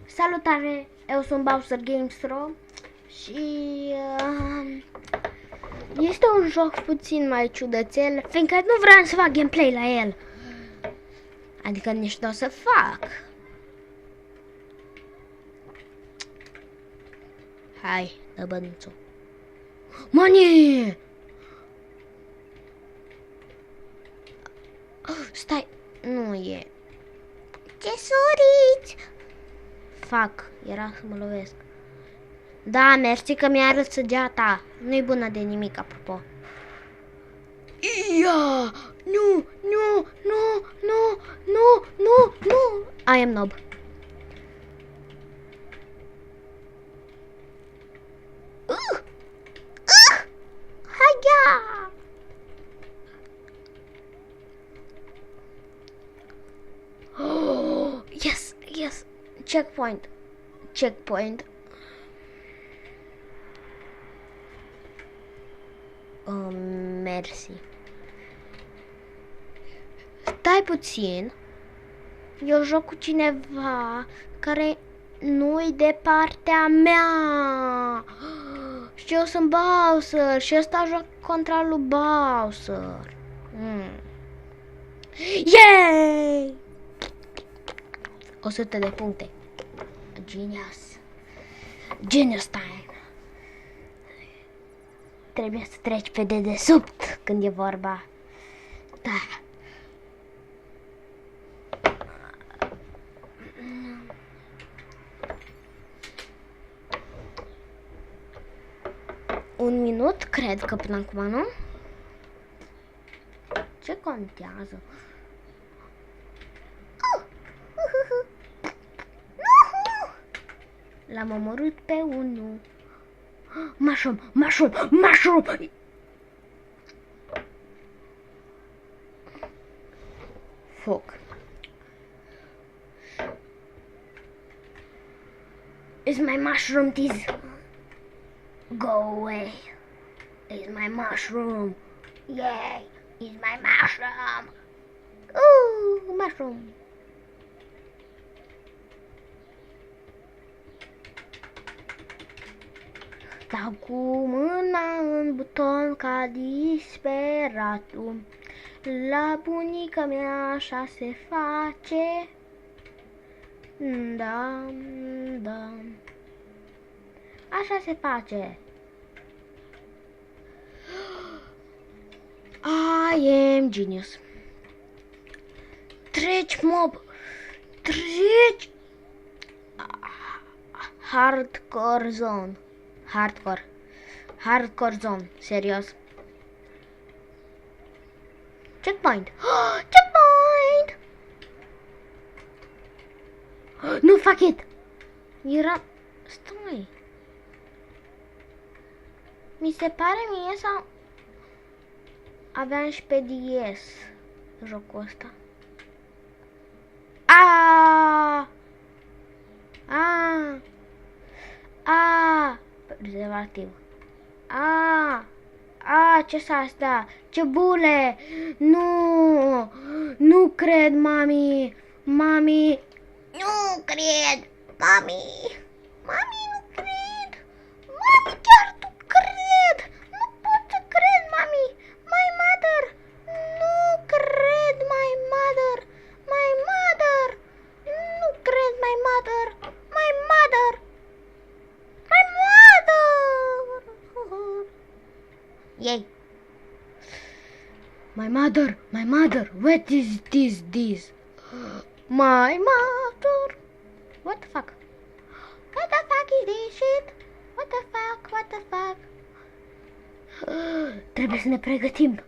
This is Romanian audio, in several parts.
Salutare, eu sunt Bowser Games.ro și este un joc puțin mai ciudățel, fiindcă nu vreau să fac gameplay la el. Adică nici nu o să fac. Hai, dă bănuțul. Mani! Stai, nu e. Ce suriți? Fac, era să mă lovesc. Da, mersi că mi-a arăt săgeata. Nu-i bună de nimic, apropo. Ia! Nu, nu, nu, nu, nu, nu, nu. I am noob. Haia! Oh, yes, yes. Checkpoint. Checkpoint. Mersi. Stai puțin. Eu joc cu cineva care nu-i de partea mea. Și eu sunt Bowser și ăsta joc contra lui Bowser. Yay! 100 de puncte. Genius. Genius time. Trebuie să treci pe dedesubt când e vorba. Da. Un minut, cred că până acum, nu? Ce contează? L-am omorât pe unul. Mushroom, mushroom, mushroom! Foc. Is my mushroom this? Go away. Is my mushroom? Yay! Is my mushroom? Ooh, mushroom. Dau cu mâna în buton ca disperatul. La bunica mea așa se face. Da, da. Așa se face. I am genius. Treci, mob. Treci. Hardcore zone. Hardcore. Hardcore zone. Serios. Checkpoint. Checkpoint! Nu fac it! Era... Stai. Mi se pare mie sau... Aveam și pe DS jocul ăsta. Prezervativ. Ce-s asta? Ce bule! Nu! Nu cred, mami! Mami! Nu cred! Mami! Mami, nu cred! Mami, chiar tu cred! Nu pot să cred, mami! My mother! Nu cred, my mother! My mother! Nu cred, my mother! My mother! My mother! Yay! My mother, what is this? My mother! What the fuck? What the fuck is this shit? What the fuck? Trebuie să ne pregătim.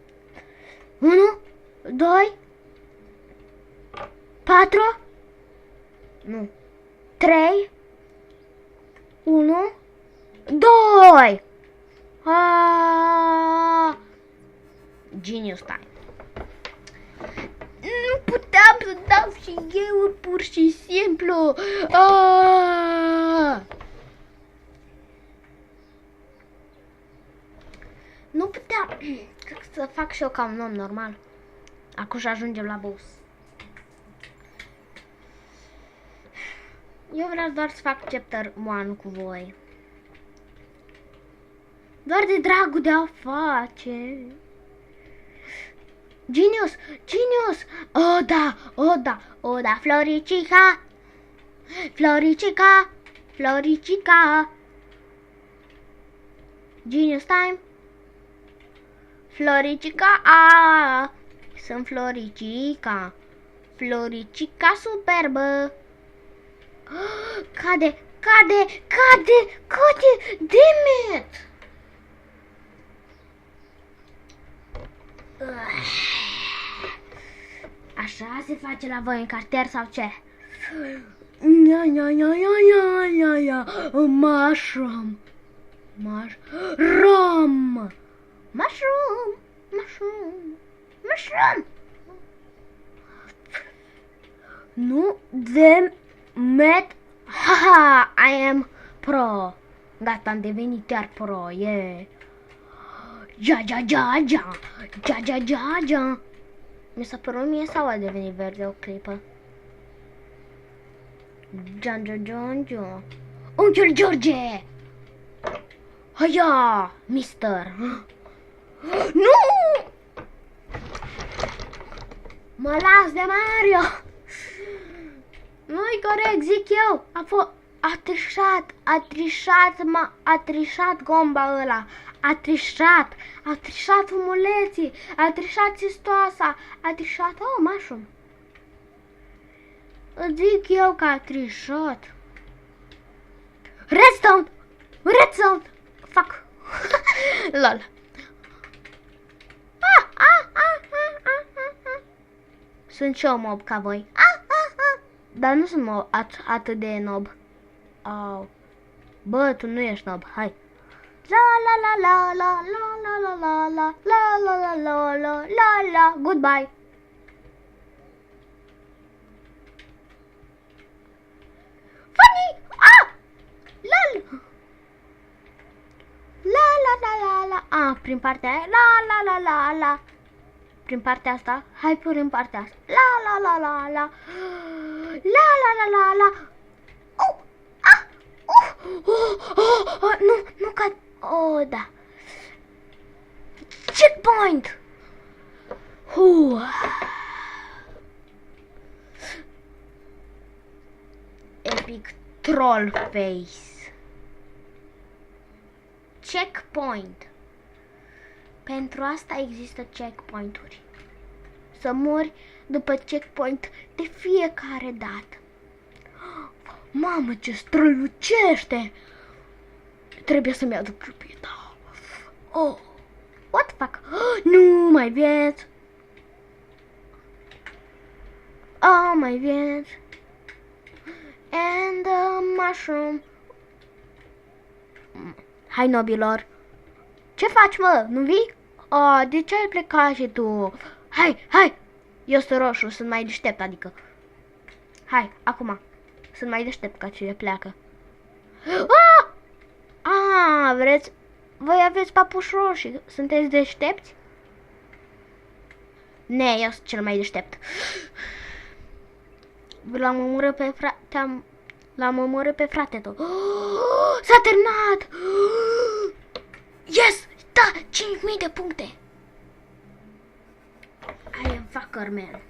1, 2, 4, nu, 3, 1, 2! Genius time. Nu puteam să dau și eu pur și simplu. Nu puteam să fac și eu ca un om normal. Acum și ajungem la boss. Eu vreau doar să fac chapter 1 cu voi. Doar de dragul de a face. Genius! Genius! Oh da! Oh da! Oh da! Floricica! Floricica! Floricica! Genius time! Floricica! Ah! Sunt Floricica! Floricica superbă! Cade! Cade! Cade! Cade! Damn it! Așa se face la voi în cartier sau ce? Mushroom. Mushroom. Mushroom. Mushroom. Mushroom. Nu de met. Haha, I am pro. Gata, am devenit chiar pro, yeah. Ja, ja, ja, ja. Ja, ja, ja, ja. Mi s-a părut mie sau a devenit verde o clipă? Ja, ja, ja, ja. Unchiul George! Haia, mister! Nu! Mă las de Mario! Nu-i corect, zic eu! A trișat gomba ăla! A trișat omuleții, a trișat țistoasa, a trișat, oh, mushroom. Îți zic eu că a trișat. Redstone, fuck, lol. Sunt și eu mob ca voi, dar nu sunt mob atât de nob. Au. Bă, tu nu ești nob, hai. La la la la la la la la la la la la la la la goodbye. Funny! Ah! Lol! La la la la la. Ah, prin partea aia. La la la la la. Prin partea asta. Hai prin partea asta. La la la la la. La la la la la. Oh! Ah! Nu cad. Oh, da. Checkpoint! Epic troll face. Checkpoint. Pentru asta există checkpoint-uri. Să mori după checkpoint de fiecare dată. Mamă, ce strălucește! Trebuie să-mi aduc cupita. Oh, what the fuck? Nu mai vieți. Oh, mai vieți. And the mushroom. Hai, nobilor. Ce faci, mă? Nu vii? Oh, de ce ai plecat și tu? Hai. Eu sunt roșu, sunt mai deștept, adică. Hai, acum. Sunt mai deștept ca cine pleacă. Vreți? Voi aveți papuși roșii. Sunteți deștepți? Ne, eu sunt cel mai deștept. L-am omorât pe frate tău. S-a terminat! Yes! Da! 5.000 de puncte! I am fucker, man.